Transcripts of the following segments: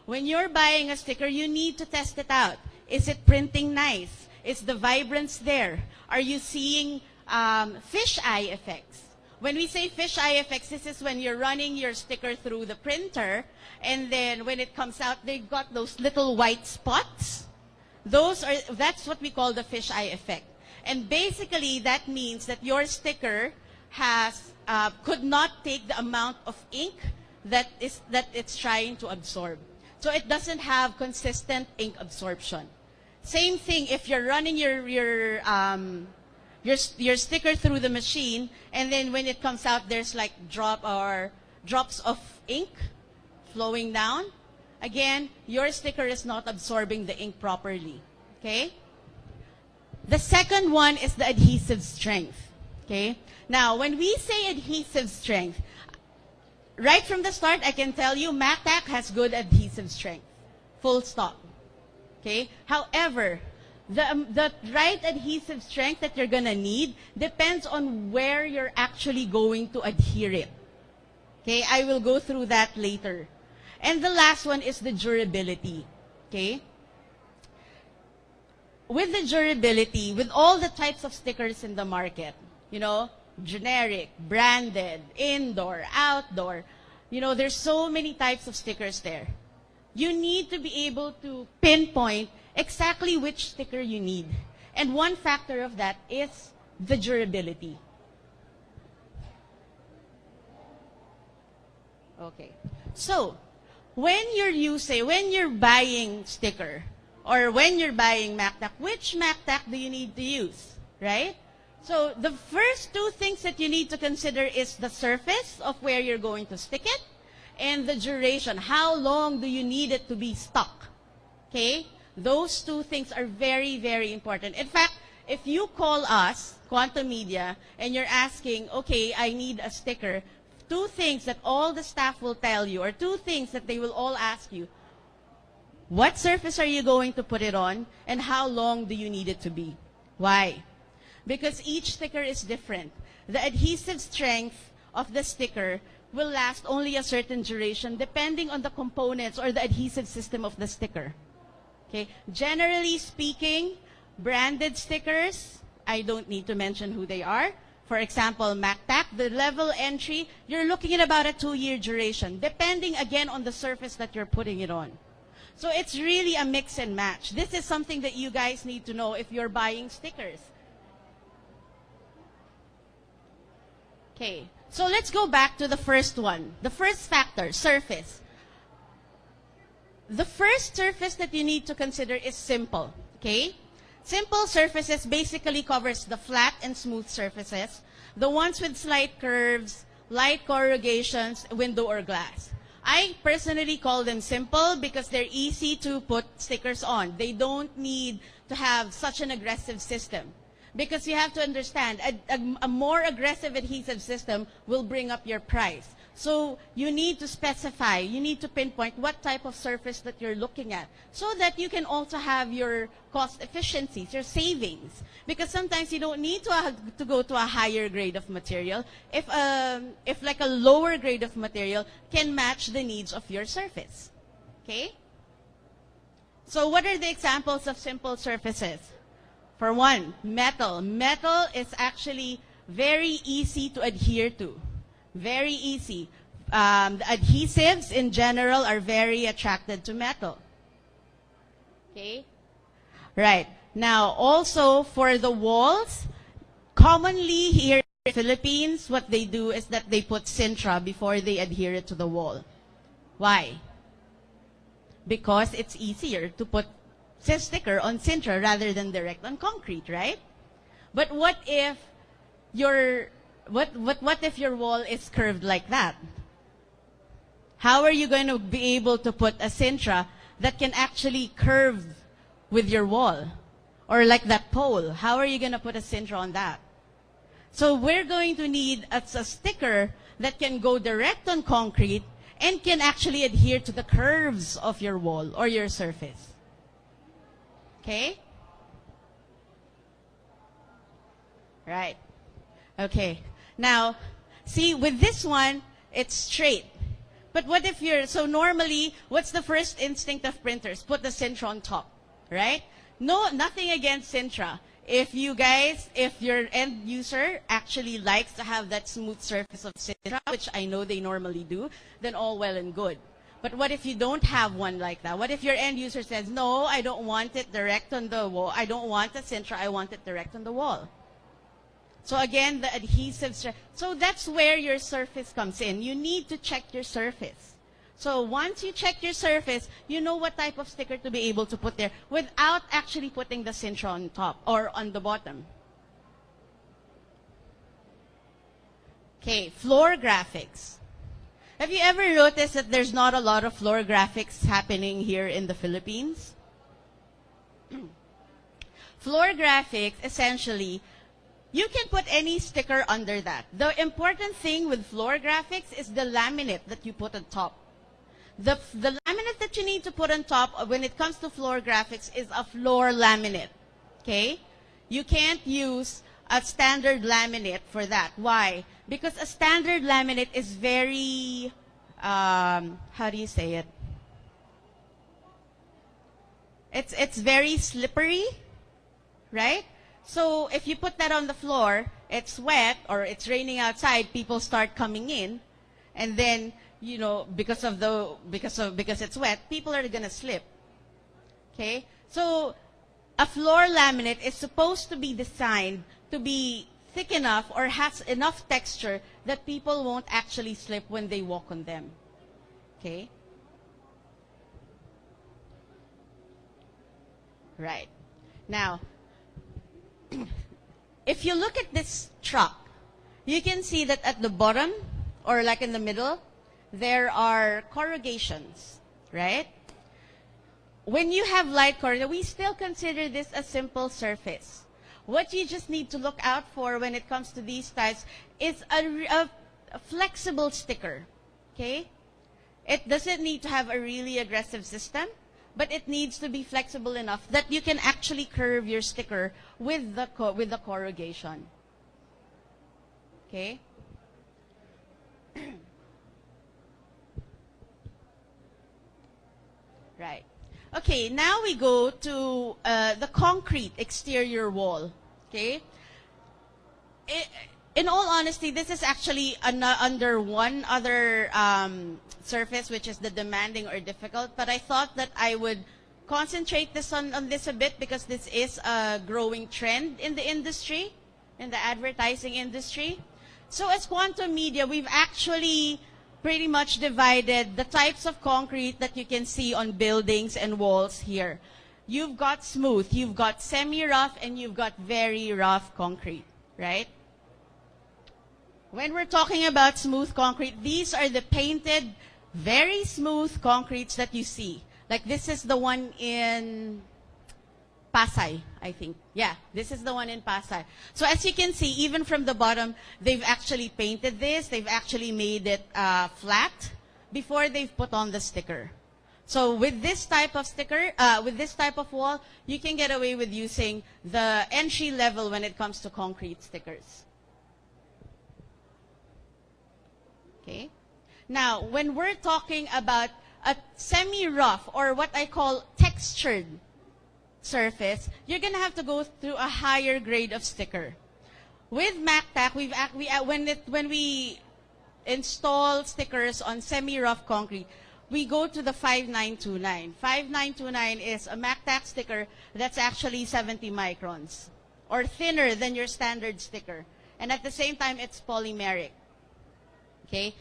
When you're buying a sticker, you need to test it out. Is it printing nice? Is the vibrance there? Are you seeing fisheye effects? When we say fisheye effects, this is when you're running your sticker through the printer, and then when it comes out, they've got those little white spots. That's what we call the fisheye effect. And basically, that means that your sticker could not take the amount of ink that it's trying to absorb. So it doesn't have consistent ink absorption. Same thing if you're running your sticker through the machine, and then when it comes out, there's like drops of ink flowing down. Again, your sticker is not absorbing the ink properly. Okay? The second one is the adhesive strength. Okay? Now, when we say adhesive strength, right from the start, I can tell you MacTac has good adhesive strength. Full stop. Okay? However, the right adhesive strength that you're going to need depends on where you're actually going to adhere it. Okay? I will go through that later. And the last one is the durability. Okay? With the durability, with all the types of stickers in the market, you know, generic, branded, indoor, outdoor, you know, there's so many types of stickers there. You need to be able to pinpoint exactly which sticker you need. And one factor of that is the durability. Okay. So, when you're buying sticker, or when you're buying MacTac, which MacTac do you need to use, right? So the first two things that you need to consider is the surface of where you're going to stick it and the duration. How long do you need it to be stuck? Okay? Those two things are very, very important. In fact, if you call us, Quantum Media, and you're asking, okay, I need a sticker, two things that all the staff will tell you, or two things that they will all ask you: what surface are you going to put it on, and how long do you need it to be? Why? Because each sticker is different. The adhesive strength of the sticker will last only a certain duration depending on the components or the adhesive system of the sticker. Okay? Generally speaking, branded stickers, I don't need to mention who they are. For example, MacTac, the level entry, you're looking at about a 2-year duration, depending again on the surface that you're putting it on. So it's really a mix and match. This is something that you guys need to know if you're buying stickers. Okay, so let's go back to the first one. The first factor, surface. The first surface that you need to consider is simple. Okay? Simple surfaces basically covers the flat and smooth surfaces, the ones with slight curves, light corrugations, window or glass. I personally call them simple because they're easy to put stickers on. They don't need to have such an aggressive system. Because you have to understand, a more aggressive adhesive system will bring up your price. So you need to specify, you need to pinpoint what type of surface that you're looking at so that you can also have your cost efficiencies, your savings. Because sometimes you don't need to go to a higher grade of material if like a lower grade of material can match the needs of your surface. Okay? So what are the examples of simple surfaces? For one, metal. Metal is actually very easy to adhere to. Very easy. The adhesives in general are very attracted to metal. Okay? Right. Now, also for the walls, commonly here in the Philippines, what they do is that they put Sintra before they adhere it to the wall. Why? Because it's easier to put sticker on Sintra rather than direct on concrete, right? But what if what if your wall is curved like that? How are you going to be able to put a Sintra that can actually curve with your wall? Or like that pole, how are you going to put a Sintra on that? So we're going to need a sticker that can go direct on concrete and can actually adhere to the curves of your wall or your surface. Okay? Right. Okay. Now, see, with this one, it's straight. But what if you're, so normally, what's the first instinct of printers? Put the Sintra on top, right? No, nothing against Sintra. If you guys, if your end user actually likes to have that smooth surface of Sintra, which I know they normally do, then all well and good. But what if you don't have one like that? What if your end user says, no, I don't want it direct on the wall. I don't want the Sintra, I want it direct on the wall. So again, the adhesive, so that's where your surface comes in. You need to check your surface. So once you check your surface, you know what type of sticker to be able to put there without actually putting the Sintra on top or on the bottom. Okay, floor graphics. Have you ever noticed that there's not a lot of floor graphics happening here in the Philippines? Floor graphics, essentially, you can put any sticker under that. The important thing with floor graphics is the laminate that you put on top. The laminate that you need to put on top when it comes to floor graphics is a floor laminate. Okay? You can't use a standard laminate for that. Why? Because a standard laminate is very, how do you say it? It's very slippery, right? So if you put that on the floor, it's wet or it's raining outside, people start coming in, and then, you know, because it's wet, people are going to slip. Okay? So a floor laminate is supposed to be designed to be thick enough or has enough texture that people won't actually slip when they walk on them. Okay? Right. Now, if you look at this truck, you can see that at the bottom, or like in the middle, there are corrugations, right? When you have light corrugation, we still consider this a simple surface. What you just need to look out for when it comes to these types is a flexible sticker, okay? It doesn't need to have a really aggressive system, but it needs to be flexible enough that you can actually curve your sticker with the corrugation, okay? Right. Okay, now we go to the concrete exterior wall. Okay. In all honesty, this is actually under one other surface, which is the demanding or difficult. But I thought that I would concentrate on this a bit because this is a growing trend in the industry, in the advertising industry. So as Quantum Media, we've actually pretty much divided the types of concrete that you can see on buildings and walls here. You've got smooth, you've got semi-rough, and you've got very rough concrete, right? When we're talking about smooth concrete, these are the painted, very smooth concretes that you see. Like this is the one in Pasay, I think. Yeah, this is the one in Pasay. So as you can see, even from the bottom, they've actually painted this. They've actually made it flat before they've put on the sticker. So with this type of sticker, with this type of wall, you can get away with using the entry level when it comes to concrete stickers. Okay. Now, when we're talking about a semi-rough or what I call textured surface, you're going to have to go through a higher grade of sticker. With MacTac, when we install stickers on semi-rough concrete, we go to the 5929. 5929 is a MacTac sticker that's actually 70 microns, or thinner than your standard sticker. And at the same time, it's polymeric. Okay?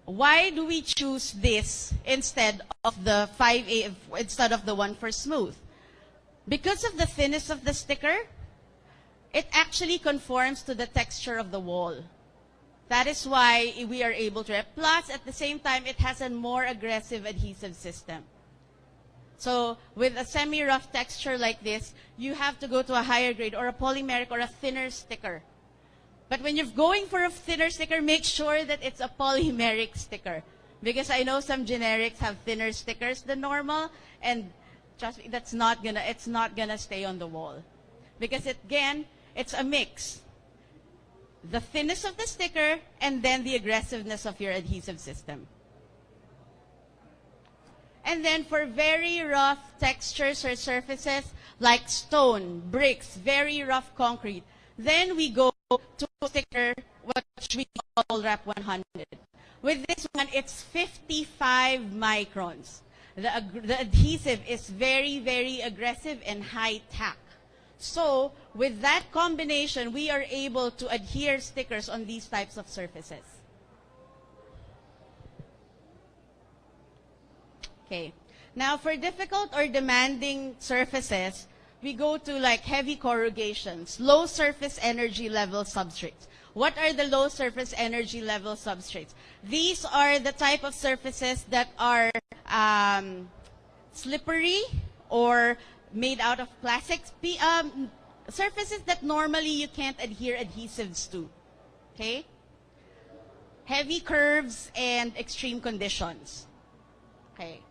Why do we choose this instead of the 5A, instead of the one for smooth? Because of the thinness of the sticker, it actually conforms to the texture of the wall. That is why we are able to. Plus, at the same time, it has a more aggressive adhesive system. So, with a semi-rough texture like this, you have to go to a higher grade or a polymeric or a thinner sticker. But when you're going for a thinner sticker, make sure that it's a polymeric sticker. Because I know some generics have thinner stickers than normal, and trust me, it's not gonna stay on the wall. Because again, it's a mix. The thinness of the sticker and then the aggressiveness of your adhesive system. And then for very rough textures or surfaces like stone, bricks, very rough concrete, then we go to sticker, which we call Wrap 100. With this one, it's 55 microns. The adhesive is very, very aggressive and high tack. So with that combination, we are able to adhere stickers on these types of surfaces. Okay. Now for difficult or demanding surfaces, we go to like heavy corrugations, low surface energy level substrates. What are the low surface energy level substrates? These are the type of surfaces that are slippery or made out of plastics. Surfaces that normally you can't adhere adhesives to. Okay? Heavy curves and extreme conditions. Okay.